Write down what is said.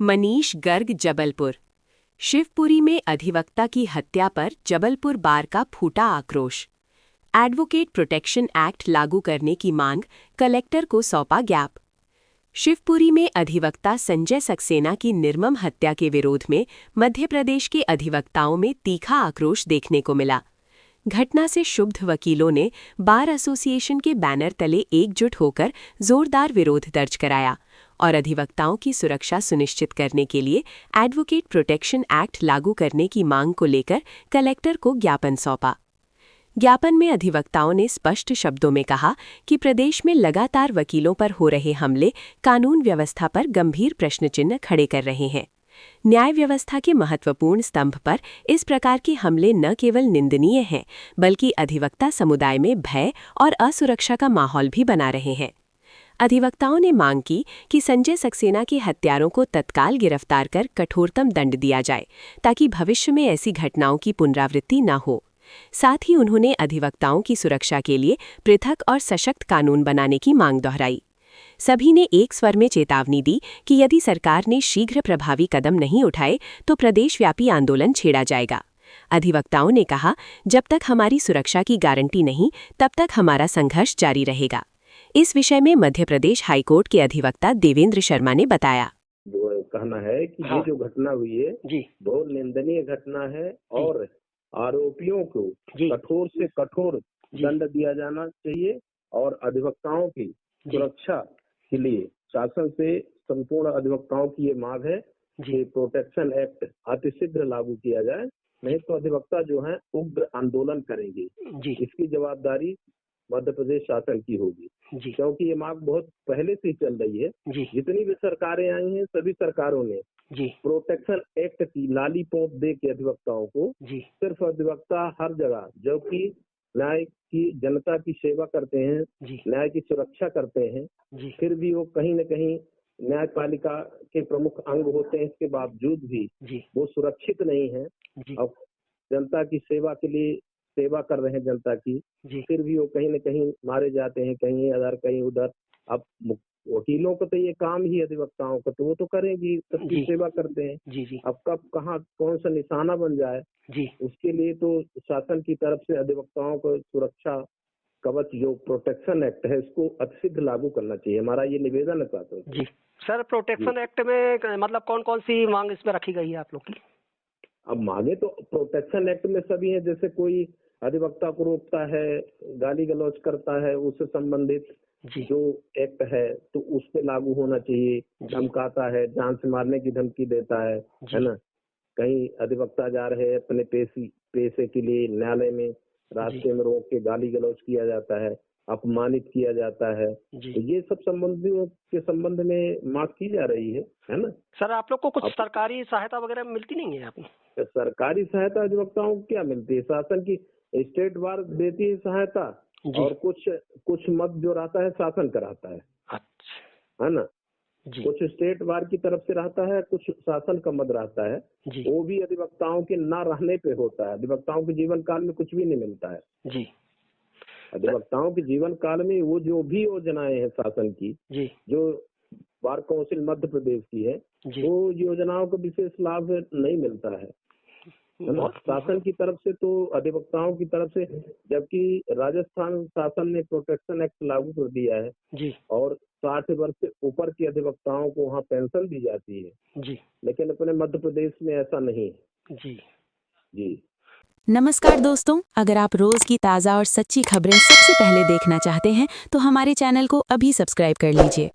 मनीष गर्ग जबलपुर। शिवपुरी में अधिवक्ता की हत्या पर जबलपुर बार का फूटा आक्रोश। एडवोकेट प्रोटेक्शन एक्ट लागू करने की मांग, कलेक्टर को सौंपा ज्ञाप। शिवपुरी में अधिवक्ता संजय सक्सेना की निर्मम हत्या के विरोध में मध्य प्रदेश के अधिवक्ताओं में तीखा आक्रोश देखने को मिला। घटना से क्षुब्ध वकीलों ने बार एसोसिएशन के बैनर तले एकजुट होकर जोरदार विरोध दर्ज कराया और अधिवक्ताओं की सुरक्षा सुनिश्चित करने के लिए एडवोकेट प्रोटेक्शन एक्ट लागू करने की मांग को लेकर कलेक्टर को ज्ञापन सौंपा। ज्ञापन में अधिवक्ताओं ने स्पष्ट शब्दों में कहा कि प्रदेश में लगातार वकीलों पर हो रहे हमले कानून व्यवस्था पर गंभीर प्रश्नचिन्ह खड़े कर रहे हैं। न्याय व्यवस्था के महत्वपूर्ण स्तंभ पर इस प्रकार के हमले न केवल निंदनीय हैं, बल्कि अधिवक्ता समुदाय में भय और असुरक्षा का माहौल भी बना रहे हैं। अधिवक्ताओं ने मांग की कि संजय सक्सेना के हत्यारों को तत्काल गिरफ्तार कर कठोरतम दंड दिया जाए, ताकि भविष्य में ऐसी घटनाओं की पुनरावृत्ति न हो। साथ ही उन्होंने अधिवक्ताओं की सुरक्षा के लिए पृथक और सशक्त कानून बनाने की मांग दोहराई। सभी ने एक स्वर में चेतावनी दी कि यदि सरकार ने शीघ्र प्रभावी कदम नहीं उठाए तो प्रदेशव्यापी आंदोलन छेड़ा जाएगा। अधिवक्ताओं ने कहा, जब तक हमारी सुरक्षा की गारंटी नहीं, तब तक हमारा संघर्ष जारी रहेगा। इस विषय में मध्य प्रदेश हाईकोर्ट के अधिवक्ता देवेंद्र शर्मा ने बताया। कहना है कि ये जो घटना हुई है बहुत निंदनीय घटना है और आरोपियों को कठोर से कठोर दंड दिया जाना चाहिए और अधिवक्ताओं की सुरक्षा के लिए शासन से संपूर्ण अधिवक्ताओं की ये मांग है कि प्रोटेक्शन एक्ट अतिशीघ्र लागू किया जाए, नहीं तो अधिवक्ता जो है उग्र आंदोलन करेंगे। इसकी जवाबदारी मध्य प्रदेश शासन की होगी, क्योंकि ये मांग बहुत पहले से चल रही है। जितनी भी सरकारें आई हैं, सभी सरकारों ने प्रोटेक्शन एक्ट की लालीपॉप दे के अधिवक्ताओं को, सिर्फ अधिवक्ता हर जगह जो कि न्याय की जनता की सेवा करते हैं, न्याय की सुरक्षा करते हैं, फिर भी वो कहीं न कहीं न्यायपालिका के प्रमुख अंग होते हैं, इसके बावजूद भी वो सुरक्षित नहीं है। अब जनता की सेवा के लिए सेवा कर रहे हैं जनता की, फिर भी वो कहीं न कहीं मारे जाते हैं, कहीं इधर कहीं उधर। अब वकीलों को तो ये काम ही अधिवक्ताओं को, तो वो तो करेंगी, सबकी सेवा करते हैं। अब कब कहाँ कौन सा निशाना बन जाए, उसके लिए तो शासन की तरफ से अधिवक्ताओं को सुरक्षा कवच जो प्रोटेक्शन एक्ट है इसको अतिशीघ्र लागू करना चाहिए। हमारा ये निवेदन है शासन से। सर, प्रोटेक्शन एक्ट में मतलब कौन कौन सी मांग इसमें रखी गई है आप लोग की? अब मांगे तो प्रोटेक्शन एक्ट में सभी है, जैसे कोई अधिवक्ता को रोकता है, गाली गलौज करता है, उससे संबंधित जो एक्ट है तो उस पे लागू होना चाहिए। धमकाता है, जान से मारने की धमकी देता है ना। कहीं अधिवक्ता जा रहे हैं अपने पैसे के लिए न्यायालय में, रास्ते में रोक के गाली गलौज किया जाता है, अपमानित किया जाता है, तो ये सब संबंधियों के संबंध में मांग की जा रही है ना। सर, आप लोग को कुछ सरकारी सहायता वगैरह मिलती नहीं है? आप सरकारी सहायता अधिवक्ताओं को क्या मिलती है? शासन की स्टेट बार देती है सहायता और कुछ मत जो रहता है शासन कराता है। अच्छा, है ना। कुछ स्टेट बार की तरफ से रहता है, कुछ शासन का मत रहता है, वो भी अधिवक्ताओं के ना रहने पे होता है। अधिवक्ताओं के जीवन काल में कुछ भी नहीं मिलता है। अधिवक्ताओं के जीवन काल में वो जो भी योजनाएं हैं शासन की, जो बार काउंसिल मध्य प्रदेश की है, वो योजनाओं को विशेष लाभ नहीं मिलता है ना शासन की तरफ से, तो अधिवक्ताओं की तरफ से। जबकि राजस्थान शासन ने प्रोटेक्शन एक्ट लागू कर दिया है और 60 वर्ष से ऊपर के अधिवक्ताओं को वहाँ पेंशन दी जाती है, लेकिन अपने मध्य प्रदेश में ऐसा नहीं है। जी नमस्कार दोस्तों, अगर आप रोज की ताज़ा और सच्ची खबरें सबसे पहले देखना चाहते हैं तो हमारे चैनल को अभी सब्सक्राइब कर लीजिए।